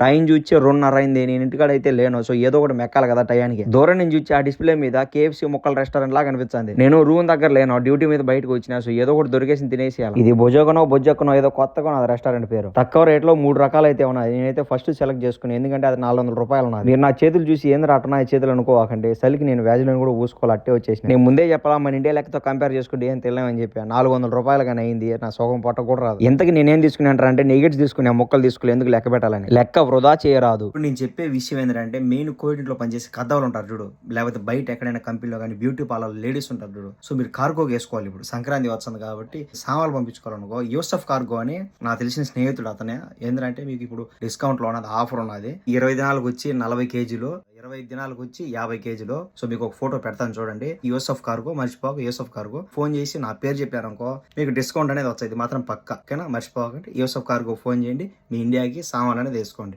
Time చూసి 2:30 అయింది. నేను ఇంటికాడ అయితే లేను. సో ఏదో ఒకటి మెక్కాలి కదా టయానికి. దూరం నుంచి చూసి ఆ డిస్ప్లే మీద కేఎఫ్సీ ముక్కల రెస్టారెంట్ లాగా కనిపించింది. నేను రూమ్ దగ్గర లేను, డ్యూటీ మీద బయటకు వచ్చినా. సో ఏదో ఒకటి దొరికేసి తినేసేయాలి. ఇది బొజ్జొక్కనో ఏదో కొత్తగా ఉన్నది రెస్టారెంట్ పేరు. తక్కువ రేట్ లో 3 రకాలు అయితే ఉన్నాయి. నేనైతే ఫస్ట్ సెలెక్ట్ చేసుకుని, ఎందుకంటే అది 400 రూపాయలు ఉన్నది. మీరు నా చేతులు చూసి ఏంది అట్టనా ఈ చేతులు అనుకోవాకండి. చలికి నేను వ్యాజిలను కూడా ఊసుకోవాలి, అట్టే వచ్చేసి. నేను ముందే చెప్పాలా, మన ఇండియా లెక్కతో కంపేర్ చేసుకుంటే ఏం తెలియమని చెప్పాను. 400 రూపాయలు కానీ అయింది. నా సొగం పొట్ట కూడా రాదు. ఇంతకి నేనేం తీసుకున్నానంటే నెగెట్స్ తీసుకున్నా, ముక్కలు తీసుకుని ఎందుకు లెక్క పెట్టాలని. లెక్క వృధా చేయరాదు. ఇప్పుడు నేను చెప్పే విషయం ఏంటంటే, మెయిన్ కోవిడ్లో పనిచేసే కథలు ఉంటారు చూడు, లేకపోతే బయట ఎక్కడైనా కంపెనీలో కానీ బ్యూటీ పార్లర్ లేడీస్ ఉంటారు చూడు. సో మీరు కార్గో వేసుకోవాలి. ఇప్పుడు సంక్రాంతి వస్తుంది కాబట్టి సామాన్లు పంపించుకోవాలనుకో, యూసఫ్ కార్గో అని నాకు తెలిసిన స్నేహితుడు అతనే. ఏంటంటే మీకు ఇప్పుడు డిస్కౌంట్ లో ఉన్నది, ఆఫర్ ఉన్నది. 20 దినాలకు వచ్చి 40 కేజీలు, 25 దినాలకు వచ్చి 50 కేజీలు. సో మీకు ఒక ఫోటో పెడతాను చూడండి. యూసఫ్ కార్గో, మర్చిపోక యూసఫ్ కార్గో. ఫోన్ చేసి నా పేరు చెప్పారనుకో, మీకు డిస్కౌంట్ అనేది వచ్చేది మాత్రం పక్క. ఓకేనా, మర్చిపోకండి. యూసఫ్ కార్గో ఫోన్ చేయండి, మీ ఇండియాకి సామాన్ అనేది వేసుకోండి.